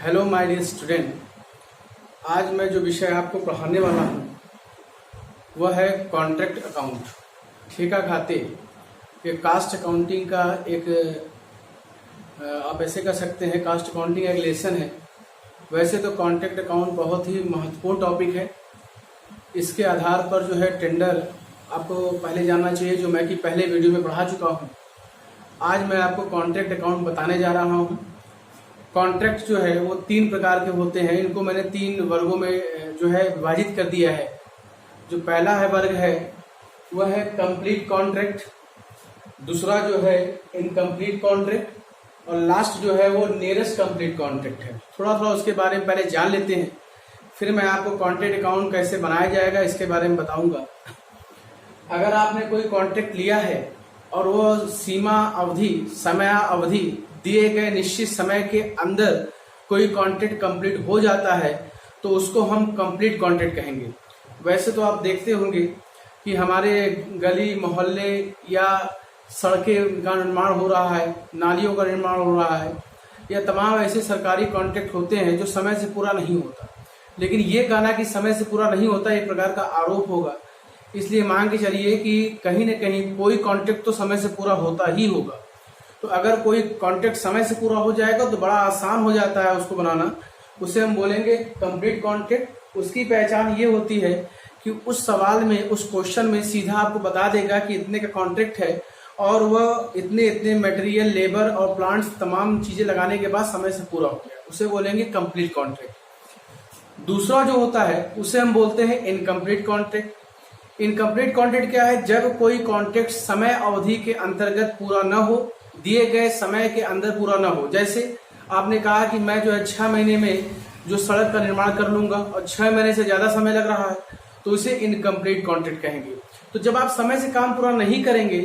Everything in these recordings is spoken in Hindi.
Hello my dear student. आज मैं जो विषय आपको पढ़ाने वाला हूँ वह है कॉन्ट्रैक्ट अकाउंट, ठेका खाते। ये कास्ट अकाउंटिंग का एक आप ऐसे कह सकते हैं, कास्ट अकाउंटिंग एक लेसन है। वैसे तो कॉन्ट्रैक्ट अकाउंट बहुत ही महत्वपूर्ण टॉपिक है। इसके आधार पर जो है टेंडर आपको पहले जानना चाहिए, जो मैं कि पहले वीडियो में पढ़ा चुका हूँ। आज मैं आपको कॉन्ट्रैक्ट अकाउंट बताने जा रहा हूँ। कॉन्ट्रैक्ट जो है वो 3 प्रकार के होते हैं। इनको मैंने 3 वर्गों में जो है विभाजित कर दिया है। जो पहला है वर्ग है वह है कंप्लीट कॉन्ट्रैक्ट, दूसरा जो है इनकम्प्लीट कॉन्ट्रैक्ट और लास्ट जो है वो नियरेस्ट कंप्लीट कॉन्ट्रैक्ट है। थोड़ा थोड़ा उसके बारे में पहले जान लेते हैं, फिर मैं आपको कॉन्ट्रैक्ट अकाउंट कैसे बनाया जाएगा इसके बारे में बताऊंगा। अगर आपने कोई कॉन्ट्रैक्ट लिया है और वो सीमा अवधि, समय अवधि दिए गए निश्चित समय के अंदर कोई कॉन्ट्रैक्ट कंप्लीट हो जाता है तो उसको हम कंप्लीट कॉन्ट्रैक्ट कहेंगे। वैसे तो आप देखते होंगे कि हमारे गली मोहल्ले या सड़कें का निर्माण हो रहा है, नालियों का निर्माण हो रहा है, या तमाम ऐसे सरकारी कॉन्ट्रैक्ट होते हैं जो समय से पूरा नहीं होता। लेकिन ये कहना कि समय से पूरा नहीं होता एक प्रकार का आरोप होगा। इसलिए मान के चलिए कि कहीं न कहीं कोई कॉन्ट्रैक्ट तो समय से पूरा होता ही होगा। तो अगर कोई कॉन्ट्रैक्ट समय से पूरा हो जाएगा तो बड़ा आसान हो जाता है उसको बनाना। उसे हम बोलेंगे कंप्लीट कॉन्ट्रैक्ट। उसकी पहचान ये होती है कि उस सवाल में, उस क्वेश्चन में सीधा आपको बता देगा कि इतने का कॉन्ट्रैक्ट है और वह इतने इतने मटेरियल, लेबर और प्लांट्स तमाम चीजें लगाने के बाद समय से पूरा हो गया। उसे बोलेंगे कंप्लीट कॉन्ट्रैक्ट। दूसरा जो होता है उसे हम बोलते हैं इनकम्प्लीट कॉन्ट्रैक्ट। इनकम्प्लीट कॉन्ट्रैक्ट क्या है? जब कोई कॉन्ट्रैक्ट समय अवधि के अंतर्गत पूरा न हो, दिए गए समय के अंदर पूरा न हो। जैसे आपने कहा कि मैं जो है 6 महीने में जो सड़क का निर्माण कर लूंगा और 6 महीने से ज्यादा समय लग रहा है तो इसे इनकम्प्लीट कॉन्ट्रैक्ट कहेंगे। तो जब आप समय से काम पूरा नहीं करेंगे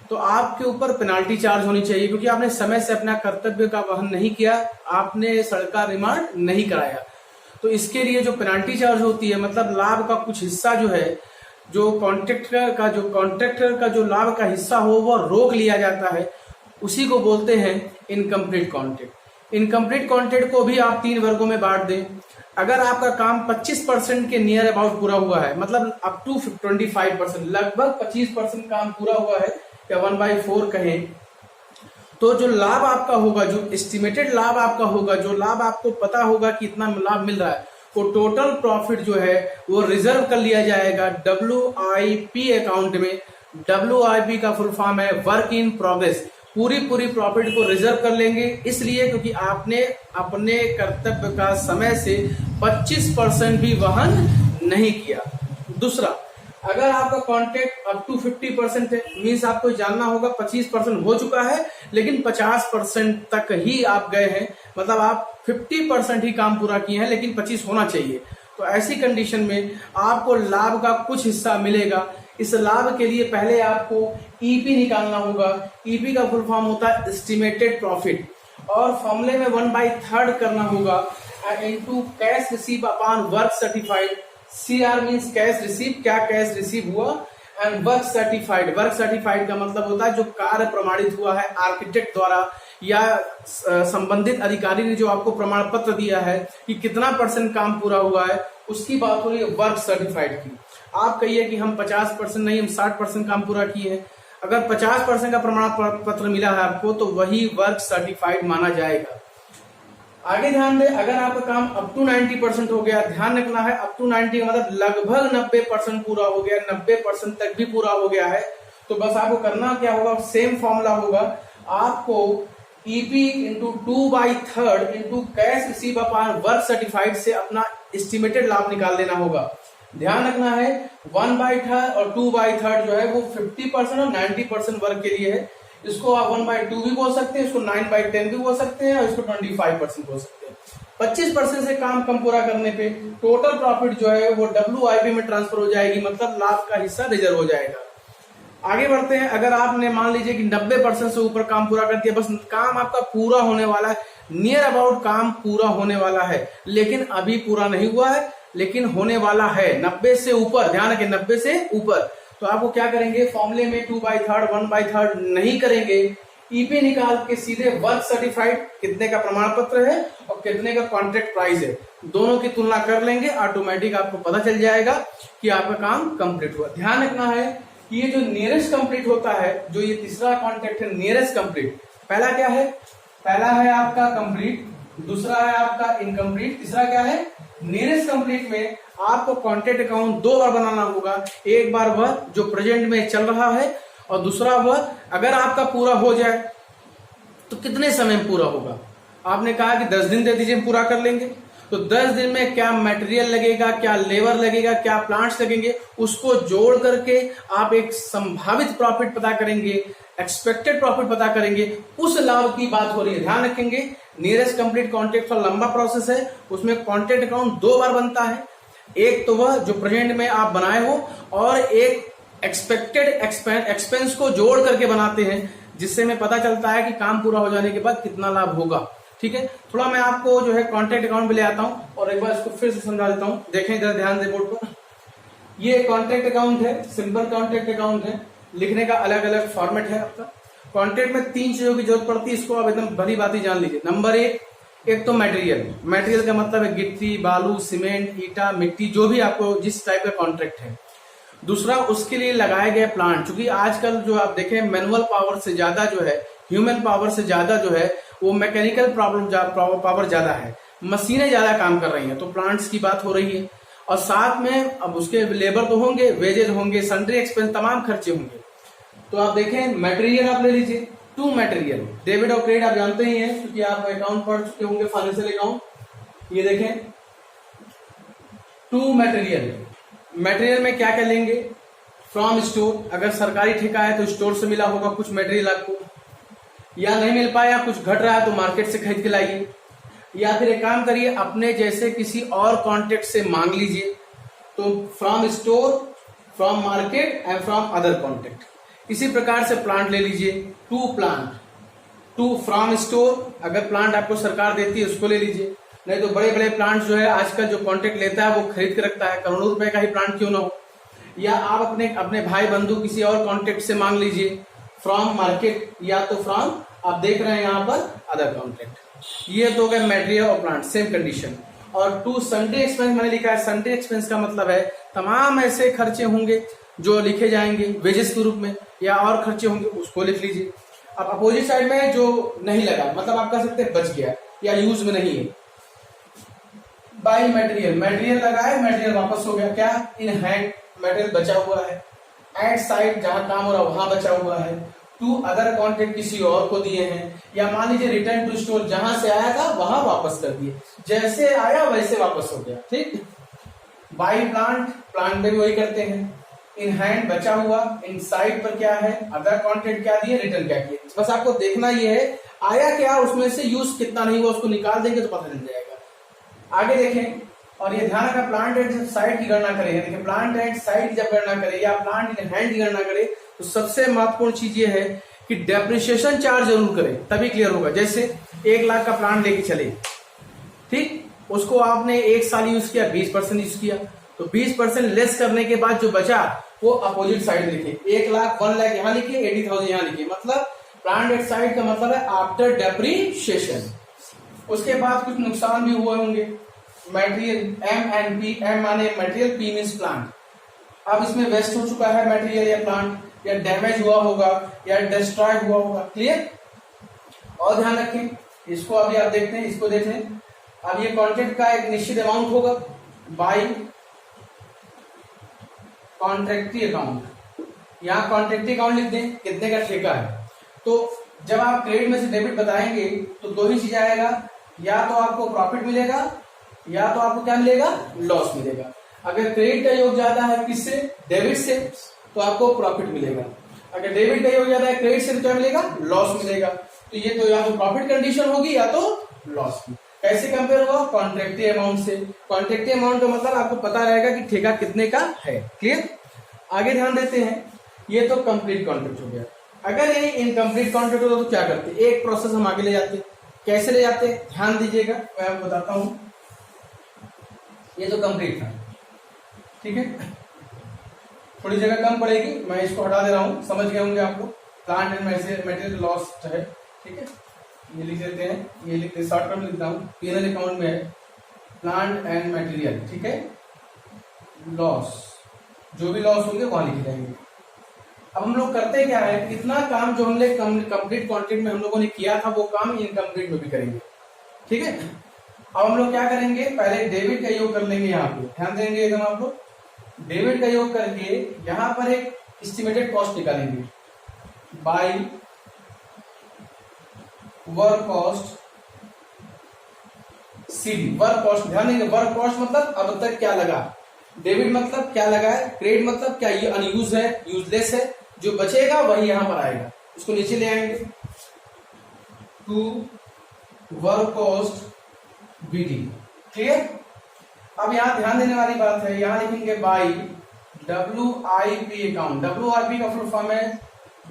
तो आपके ऊपर पेनाल्टी चार्ज होनी चाहिए, क्योंकि आपने समय से अपना कर्तव्य का वहन नहीं किया, आपने सड़क का निर्माण नहीं कराया। तो इसके लिए जो पेनाल्टी चार्ज होती है, मतलब लाभ का कुछ हिस्सा जो है, जो कॉन्ट्रैक्टर का जो लाभ का हिस्सा हो वह रोक लिया जाता है, उसी को बोलते हैं इनकम्प्लीट कॉन्ट्रैक्ट। इनकम्प्लीट कॉन्ट्रैक्ट को भी आप 3 वर्गों में बांट दें। अगर आपका काम 25% के नियर अबाउट पूरा हुआ है, मतलब अप टू 25%, लगभग 25% काम पूरा हुआ है या 1/4 कहें, तो जो लाभ आपका होगा, जो एस्टिमेटेड लाभ आपका होगा, जो लाभ आपको पता होगा कि इतना लाभ मिल रहा है, वो टोटल प्रॉफिट जो है वो रिजर्व कर लिया जाएगा WIP अकाउंट में। WIP का फुल फॉर्म है वर्क इन प्रोग्रेस। पूरी प्रॉफिट को रिजर्व कर लेंगे, इसलिए क्योंकि आपने अपने कर्तव्य का समय से 25% भी वहन नहीं किया। दूसरा, अगर आपका कॉन्ट्रैक्ट अप टू 50% है, मीन्स आपको जानना होगा 25% हो चुका है लेकिन 50% तक ही आप गए हैं, मतलब आप 50% ही काम पूरा किए हैं लेकिन 25 होना चाहिए। तो ऐसी कंडीशन में आपको लाभ का कुछ हिस्सा मिलेगा। इस लाभ के लिए पहले आपको ईपी निकालना होगा। ईपी का फुल फॉर्म होता है एस्टिमेटेड प्रॉफिट, और फॉर्मूले में 1/3 करना होगा into cash receive upon work certified. CR means cash receive, क्या कैश रिसीव हुआ, and work certified. Work certified का मतलब होता है जो कार्य प्रमाणित हुआ है आर्किटेक्ट द्वारा या संबंधित अधिकारी ने जो आपको प्रमाण पत्र दिया है कि कितना % काम पूरा हुआ है, उसकी बात हो रही है वर्क सर्टिफाइड की। आप कहिए कि हम 50% नहीं, हम 60% काम पूरा किए हैं। अगर 50% का प्रमाण पत्र मिला है आपको तो वही वर्क सर्टिफाइड माना जाएगा। आगे ध्यान दें, अगर आपका काम अप टू 90% हो गया, ध्यान रखना है अप टू 90 मतलब लगभग 90% पूरा हो गया, 90% तक भी पूरा हो गया है, तो बस आपको करना क्या होगा, सेम फॉर्मूला होगा। आपको EP into 2/3 into cash receive upon work certified से अपना एस्टिमेटेड लाभ निकाल लेना होगा। ध्यान रखना है 1/3 और 2/3 जो है वो 50% और 90% वर्क के लिए है। इसको आप 1/2 भी बोल सकते हैं, इसको 9/10 भी बोल सकते हैं और इसको 25% बोल सकते हैं। 25% से काम कम पूरा करने पे टोटल प्रॉफिट जो है वो WIP में ट्रांसफर हो जाएगी, मतलब लाभ का हिस्सा रिजर्व हो जाएगा। आगे बढ़ते हैं। अगर आपने मान लीजिए कि 90% से ऊपर काम पूरा कर दिया, बस काम आपका पूरा होने वाला है, नियर अबाउट काम पूरा होने वाला है, लेकिन अभी पूरा नहीं हुआ है, लेकिन होने वाला है 90 से ऊपर। ध्यान रखें 90 से ऊपर। तो आपको क्या करेंगे, फॉर्मूले में 2/3 1/3 नहीं करेंगे, ईपी निकाल के सीधे वर्क सर्टिफाइड कितने का प्रमाण पत्र है और कितने का कॉन्ट्रैक्ट प्राइस है, दोनों की तुलना कर लेंगे, ऑटोमेटिक आपको पता चल जाएगा कि आपका काम कंप्लीट हुआ। ध्यान रखना है कि ये जो नियरेस्ट कंप्लीट होता है, जो ये तीसरा कॉन्ट्रैक्ट है नियरेस्ट कंप्लीट, पहला क्या है, पहला है आपका कंप्लीट, दूसरा है आपका इनकम्प्लीट, तीसरा क्या है नियरेस्ट कंप्लीट। में आपको कॉन्ट्रैक्ट अकाउंट 2 बार बनाना होगा, एक बार वह जो प्रेजेंट में चल रहा है और दूसरा वह अगर आपका पूरा हो जाए तो कितने समय में पूरा होगा। आपने कहा कि 10 दिन दे दीजिए हम पूरा कर लेंगे, तो 10 दिन में क्या मटेरियल लगेगा, क्या लेबर लगेगा, क्या प्लांट्स लगेंगे, उसको जोड़ करके आप एक संभावित प्रॉफिट पता करेंगे, एक्सपेक्टेड प्रॉफिट पता करेंगे, उस लाभ की बात हो रही है। ध्यान रखेंगे नियरेस्ट कंप्लीट कॉन्ट्रैक्ट का लंबा प्रोसेस है, उसमें कॉन्ट्रैक्ट अकाउंट 2 बार बनता है, एक तो वह जो प्रेजेंट में आप बनाए हो और एक एक्सपेक्टेड एक्सपेंस को जोड़ करके बनाते हैं, जिससे हमें पता चलता है कि काम पूरा हो जाने के बाद कितना लाभ होगा। ठीक है, थोड़ा मैं आपको जो है कॉन्ट्रैक्ट अकाउंट पे ले आता हूं और एक बार इसको फिर से समझा देता हूं। देखें इधर, ध्यान दे बोर्ड पर, ये कॉन्ट्रैक्ट अकाउंट है, सिंपल कॉन्ट्रैक्ट अकाउंट है, लिखने का अलग अलग फॉर्मेट है आपका। कॉन्ट्रैक्ट में 3 चीजों की जरूरत पड़ती है, इसको आप एकदम भली बात ही जान लीजिए। नंबर 1 तो मटेरियल, मटेरियल का मतलब है गिट्टी, बालू, सीमेंट, ईटा, मिट्टी, जो भी आपको जिस टाइप का कॉन्ट्रैक्ट है। दूसरा उसके लिए लगाए गए प्लांट, क्योंकि आजकल जो आप देखें मैनुअल पावर से ज्यादा जो है, ह्यूमन पावर से ज्यादा जो है वो मैकेनिकल पावर ज्यादा है, मशीनें ज्यादा काम कर रही हैं, तो प्लांट्स की बात हो रही है। और साथ में अब उसके लेबर तो होंगे, वेजेज होंगे, सन्ड्री एक्सपेंस, तमाम खर्चे होंगे। तो आप देखें मटेरियल आप ले लीजिए, 2 मटेरियल, डेबिट और क्रेडिट आप जानते ही हैं क्योंकि आप अकाउंट पढ़ चुके होंगे, फाइनेंशियल अकाउंट। ये देखें 2 मटेरियल, मटेरियल में क्या क्या लेंगे, फ्रॉम स्टोर, अगर सरकारी ठेका है तो स्टोर से मिला होगा कुछ मटेरियल आपको, या नहीं मिल पाया, कुछ घट रहा है तो मार्केट से खरीद के लाइए, या फिर एक काम करिए अपने जैसे किसी और कॉन्ट्रैक्ट से मांग लीजिए। तो from store, from market and from other contract. इसी प्रकार से प्लांट ले लीजिए, 2 प्लांट, 2 फ्रॉम स्टोर, अगर प्लांट आपको सरकार देती है उसको ले लीजिए, नहीं तो बड़े बड़े प्लांट जो है आजकल जो कॉन्ट्रैक्ट लेता है वो खरीद के रखता है, करोड़ों रुपए का ही प्लांट क्यों ना हो। या आप अपने भाई बंधु किसी और कॉन्ट्रैक्ट से मांग लीजिए, फ्रॉम मार्केट या तो फ्रॉम, आप देख रहे हैं यहाँ पर अदर कॉन्ट्रैक्ट। ये तो गए मटेरियल और प्लांट, सेम कंडीशन। और 2 सन्ड्री एक्सपेंस मैंने लिखा है, सन्ड्री एक्सपेंस का मतलब है तमाम ऐसे खर्चे होंगे जो लिखे जाएंगे वेजेस के रूप में, या और खर्चे होंगे उसको लिख लीजिए। अब अपोजिट साइड में जो नहीं लगा, मतलब आप कह सकते हैं बच गया या यूज में नहीं है, बाई मटेरियल, मटेरियल लगाए, मटेरियल वापस हो गया, क्या इन हैंड, मटेरियल बचा हुआ है, एट साइड जहां काम हो रहा वहां बचा हुआ है, 2 अदर कॉन्ट्रैक्ट किसी और को दिए हैं, या मान लीजिए रिटर्न टू स्टोर, जहां से आया था वहां वापस कर दिए, जैसे आया वैसे वापस हो गया। ठीक, बाई प्लांट, प्लांट में भी वही करते हैं, इन हैंड बचा हुआ, इन साइड पर क्या है अदर कॉन्ट्रैक्ट क्या दिए, रिटर्न क्या किए। बस आपको देखना ये है आया क्या, उसमें से यूज कितना नहीं हुआ उसको निकाल देंगे तो पता चल जाएगा। आगे देखें, और ये ध्यान रखा प्लांट एट साइड की गणना करें, देखिए प्लांट एट साइड जब गणना करें या प्लांट इन हैंड की गणना करें तो सबसे महत्वपूर्ण चीज ये है कि डेप्रिसिएशन चार्ज जरूर करें, तभी क्लियर होगा। जैसे 1 लाख का प्लांट लेके चले, ठीक, उसको आपने 1 साल यूज किया, 20% यूज किया, तो 20% लेस करने के बाद जो बचा वो अपोजिट साइड लिखे, 1 लाख 1 लाख यहाँ लिखे, 80,000 यहाँ लिखे, मतलब प्लांट एट साइड का मतलब है आफ्टर डेप्रिसिएशन। उसके बाद कुछ नुकसान भी हुए होंगे, material M and P, M माने मटेरियल, पी मीन्स प्लांट। अब इसमें वेस्ट हो चुका है मटेरियल या प्लांट, या डैमेज हुआ होगा या डिस्ट्रॉय हुआ होगा, क्लियर। और ध्यान रखें, इसको अभी आप देखते हैं, इसको देख लें। अब ये कॉन्ट्रैक्ट का एक निश्चित अमाउंट होगा बाई कॉन्ट्रैक्टी अकाउंट, यहाँ कॉन्ट्रैक्टी अकाउंट लिख दें कितने का ठेका है। तो जब आप क्रेडिट में से डेबिट बताएंगे तो 2 ही चीज आएगा, या तो आपको प्रॉफिट मिलेगा या तो आपको क्या मिलेगा, लॉस मिलेगा। अगर क्रेडिट का योग ज्यादा है किससे, डेबिट से, तो आपको प्रॉफिट मिलेगा। अगर डेबिट का योग ज्यादा है क्रेडिट से तो क्या मिलेगा, लॉस मिलेगा। तो ये तो या तो प्रॉफिट कंडीशन होगी या तो लॉस की। कैसे कंपेयर हुआ, कॉन्ट्रैक्टी अमाउंट से। कॉन्ट्रैक्टी अमाउंट का मतलब आपको पता रहेगा कि ठेका कितने का है, क्लियर। आगे ध्यान देते हैं, ये तो कंप्लीट कॉन्ट्रैक्ट हो गया। अगर ये इनकम्प्लीट कॉन्ट्रैक्ट होता तो क्या करते, एक प्रोसेस हम आगे ले जाते। कैसे ले जाते, ध्यान दीजिएगा, मैं आपको बताता हूं। ये तो कंप्लीट था, ठीक है, थोड़ी जगह कम पड़ेगी, मैं इसको हटा दे रहा हूं, समझ गए होंगे आपको। प्लांट एंड मटेरियल लॉस्ट है, ठीक है, ये लिख देते हैं, ये लिखते शॉर्ट टर्म लिखता हूँ, पीएनएल अकाउंट में है प्लांट एंड मटेरियल, ठीक है, लॉस, जो भी लॉस होंगे वहां लिखे जाएंगे। अब हम लोग करते क्या है, कितना काम जो हमने कंप्लीट कॉन्ट्रैक्ट में हम लोगों ने किया था वो काम इनकम्प्लीट में भी करेंगे, ठीक है। अब हम लोग क्या करेंगे, पहले डेबिट का योग कर लेंगे, यहाँ पे ध्यान देंगे एकदम आप लोग। डेबिट का योग करके यहाँ पर एक एस्टिमेटेड कॉस्ट निकालेंगे by work cost CD. Work cost ध्यान देंगे, वर्क कॉस्ट मतलब अब तक क्या लगा, डेबिट मतलब क्या लगा है, क्रेडिट मतलब क्या ये अनयूज है, यूजलेस है, जो बचेगा वही यहां पर आएगा, उसको नीचे ले आएंगे टू वर्क कॉस्ट बीडी, ठीक है। अब यहां ध्यान देने वाली बात है, यहां लिखेंगे बाय WIP अकाउंट। WIP का फुल फॉर्म है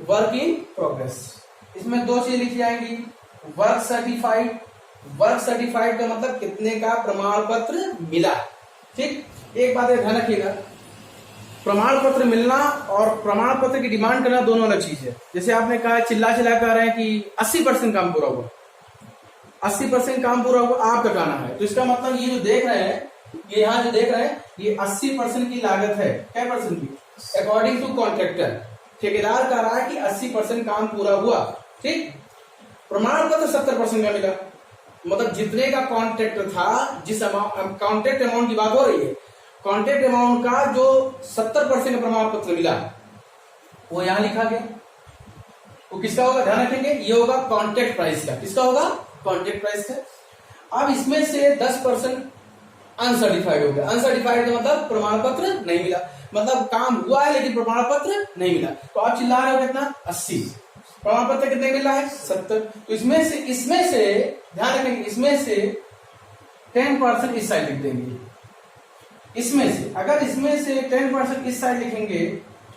वर्क इन प्रोग्रेस। इसमें दो चीज लिखी जाएंगी, वर्क सर्टिफाइड, वर्क सर्टिफाइड का मतलब कितने का प्रमाण पत्र मिला, ठीक। एक बात ध्यान रखिएगा, प्रमाण पत्र मिलना और प्रमाण पत्र की डिमांड करना दोनों अलग चीज है। जैसे आपने कहा चिल्ला चिल्ला कह रहे हैं कि 80% काम पूरा हुआ, 80% काम पूरा हुआ, आपका कहना है, तो इसका मतलब ये जो देख रहे हैं, ये यहाँ जो देख रहे हैं, ये 80% की लागत है, क्या परसेंट की, अकॉर्डिंग टू कॉन्ट्रैक्टर। ठेकेदार कह रहा है कि 80% काम पूरा हुआ, ठीक। प्रमाण पत्र 70% का मिला, मतलब जितने का कॉन्ट्रैक्ट था, जिस कॉन्ट्रैक्ट अमाउंट की बात हो रही है, कॉन्ट्रैक्ट अमाउंट का जो 70% का प्रमाण पत्र मिला वो यहां लिखा गया। वो किसका होगा, ध्यान रखेंगे, ये होगा कॉन्ट्रैक्ट प्राइस का, किसका होगा, कॉन्ट्रैक्ट प्राइस का। अब इसमें से 10% अनसर्टिफाइड हो गया। अनसर्टिफाइड का मतलब प्रमाण पत्र नहीं मिला, मतलब काम हुआ है लेकिन प्रमाण पत्र नहीं मिला, तो आप चिल्ला रहे हो कितना, 80, प्रमाण पत्र कितने मिला है, 70। तो इसमें से ध्यान रखेंगे, इसमें से 10% इस साइड लिख देंगे। इसमें से अगर इसमें से 10% इस साइड लिखेंगे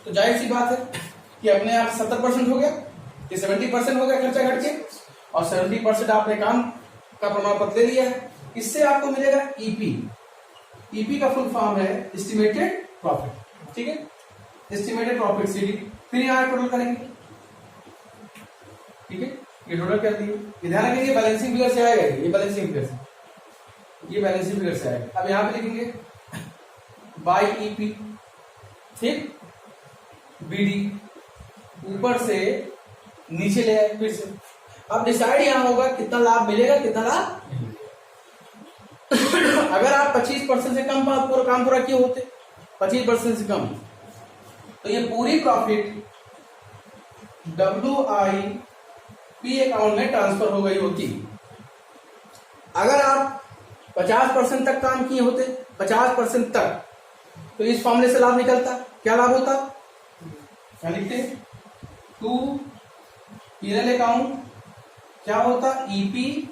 तो जाहिर सी बात है कि अपने आप 70% हो गया, कि 70% हो गया खर्चा घट के, और 70% आपने काम का प्रमाण पत्र ले लिया है। इससे आपको मिलेगा ईपी। ईपी का फुल फॉर्म है एस्टिमेटेड प्रॉफिट, ठीक है, एस्टिमेटेड प्रॉफिट सीडी। फिर यहां टोटल करेंगे, ठीक है, ये टोटल कर दिए। ध्यान रखेंगे बैलेंसिंग फिगर से आएगा, ये बैलेंसिंग फिगर से, ये बैलेंसिंग फिगर से आएगा। अब यहां पे लिखेंगे बाय ईपी, ठीक, बीडी, ऊपर से नीचे ले आए फिर से। अब डिसाइड यहां होगा कितना लाभ मिलेगा, कितना लाभ अगर आप 25% से कम पूरा काम पूरा किए होते, 25% से कम, तो ये पूरी प्रॉफिट WIP अकाउंट में ट्रांसफर हो गई होती। अगर आप 50% तक काम किए होते, 50% तक, तो इस फॉर्मूले से लाभ निकलता, क्या लाभ होता, क्या लिखते हैं, टू पीएनएल अकाउंट क्या होता, EP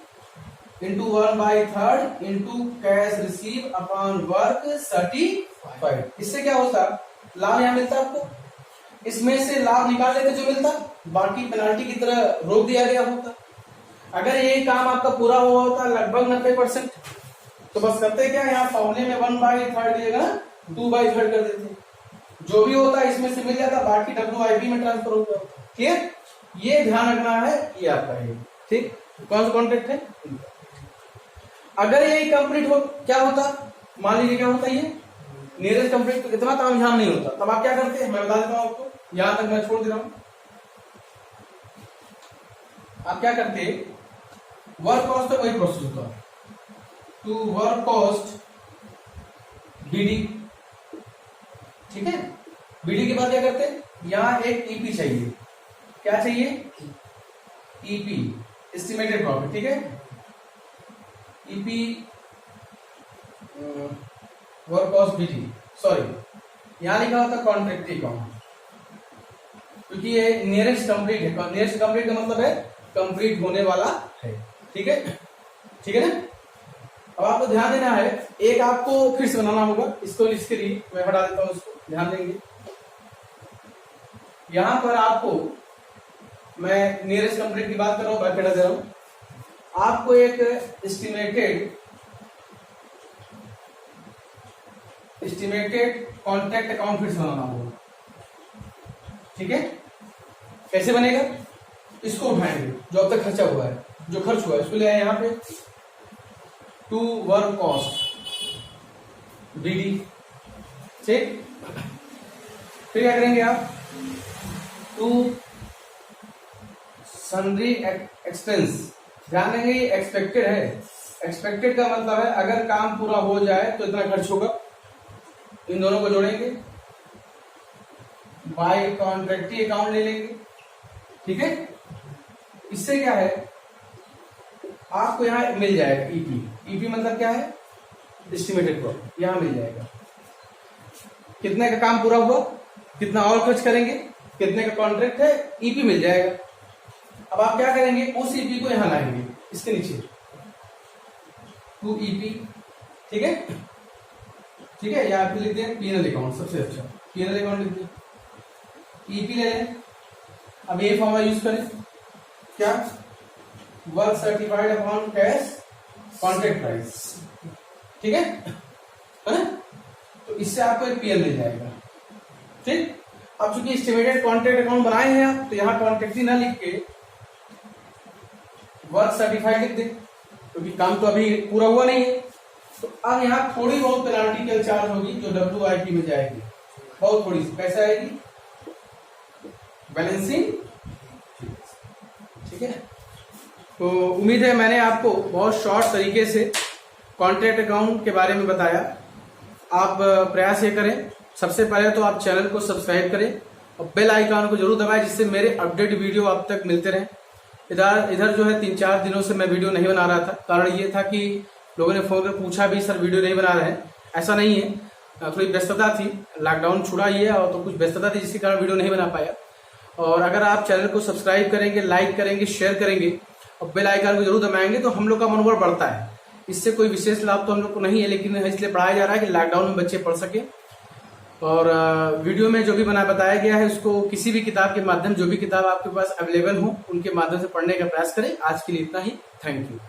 into 1/3 into cash receive upon work certified. इससे क्या होता, लाभ यहां मिलता आपको, इसमें से लाभ निकाल लेते जो मिलता, बाकी पेनाल्टी की तरह रोक दिया गया होता। अगर ये काम आपका पूरा हुआ होता लगभग 90%, तो बस करते क्या, यहाँ फॉर्मूले में 1/3 दिएगा, 2/3 कर देते, जो भी होता इसमें से मिल जाता, बाकी WIP में ट्रांसफर होता, ठीक। ये ध्यान रखना है, ये आपका है, ठीक। कौन सा कॉन्ट्रैक्ट है, अगर ये कंप्लीट हो क्या होता, मान लीजिए क्या होता, ये नियरेस्ट कंप्लीट, तो इतना काम यहां नहीं होता, तब आप क्या करते हैं, मैं बता देता हूं आपको, यहां तक मैं छोड़ दे रहा हूं। आप क्या करते, वर्क कॉस्ट तो वही प्रोसेस होता, टू वर्क कॉस्ट बीडी, ठीक है। बीडी के बाद क्या करते, यहां एक ईपी चाहिए, क्या चाहिए, ईपी एस्टिमेटेड प्रॉफिट, ठीक है। EP work cost BD, sorry यहां लिखा होता कॉन्ट्रैक्ट अकाउंट, क्योंकि ये नियरेस्ट कंप्लीट है, नियरेस्ट कंप्लीट का मतलब है कंप्लीट होने वाला है, ठीक है, ठीक है ना। अब आपको ध्यान देना है, एक आपको फिर से बनाना होगा, इसको इसके लिए मैं हटा देता हूं, इसको ध्यान देंगे। यहां पर आपको मैं नियरेस्ट कंप्लीट की बात कर रहा हूं, बैक दे रहा हूं, आपको एक एस्टिमेटेड कॉन्ट्रैक्ट अकाउंट फिर से बनाना होगा, ठीक है। कैसे बनेगा? इसको उठाएंगे जो अब तक खर्चा हुआ है, जो खर्च हुआ है उसको ले आए यहाँ पे, टू वर्क कॉस्ट बीडी। ठीक, फिर क्या करेंगे आप? To sundry expense. ध्यान देंगे ये एक्सपेक्टेड है। एक्सपेक्टेड का मतलब है अगर काम पूरा हो जाए तो इतना खर्च होगा। इन दोनों को जोड़ेंगे, बाय कॉन्ट्रैक्टी अकाउंट ले लेंगे। ठीक है, इससे क्या है आपको यहां मिल जाएगा ईपी। ईपी मतलब क्या है? Estimated profit. यहां मिल जाएगा कितने का काम पूरा हुआ, कितना और खर्च करेंगे, कितने का कॉन्ट्रैक्ट है, ईपी मिल जाएगा। अब आप क्या करेंगे? उस ईपी को यहां लाएंगे, इसके नीचे टू ईपी। ठीक है, ठीक है, या फिर लिख दें पीएनएल अकाउंट, सबसे अच्छा पीएनएल अकाउंट लिख दें। ईपी ले लें। अब ये फॉर्मूला यूज करें, क्या? Work certified upon cash contract price. ठीक है ना? तो इससे आपको एक पीएल मिल जाएगा। ठीक, अब चूंकि एस्टिमेटेड कॉन्ट्रैक्ट अकाउंट बनाए हैं आप, तो यहां कॉन्ट्रैक्टी ना लिख के वर्क सर्टिफाइड लिख दें, क्योंकि काम तो अभी पूरा हुआ नहीं है। तो अब यहाँ थोड़ी बहुत पेनाल्टी चार्ज होगी जो WIP में जाएगी, बहुत थोड़ी सी पैसा आएगी, बैलेंसिंग। ठीक है, तो उम्मीद है मैंने आपको बहुत शॉर्ट तरीके से कॉन्ट्रैक्ट अकाउंट के बारे में बताया। आप प्रयास ये करें, सबसे पहले तो आप चैनल को सब्सक्राइब करें और बेल आइकन को जरूर दबाएं, जिससे मेरे अपडेट वीडियो आप तक मिलते रहें। इधर जो है 3-4 दिनों से मैं वीडियो नहीं बना रहा था। कारण ये था कि लोगों ने फोन कर पूछा भी, सर वीडियो नहीं बना रहे हैं। ऐसा नहीं है, थोड़ी व्यस्तता थी, लॉकडाउन छुड़ा ही है और तो कुछ व्यस्तता थी जिसके कारण वीडियो नहीं बना पाया। और अगर आप चैनल को सब्सक्राइब करेंगे, लाइक करेंगे, शेयर करेंगे और बेल आइकन को जरूर दबाएंगे तो हम लोग का मनोबल बढ़ता है। इससे कोई विशेष लाभ तो हम लोग को नहीं है, लेकिन इसलिए बढ़ाया जा रहा है कि लॉकडाउन में बच्चे पढ़ सके। और वीडियो में जो भी बताया गया है उसको किसी भी किताब के माध्यम, जो भी किताब आपके पास अवेलेबल हो उनके माध्यम से पढ़ने का प्रयास करें। आज के लिए इतना ही। Thank you.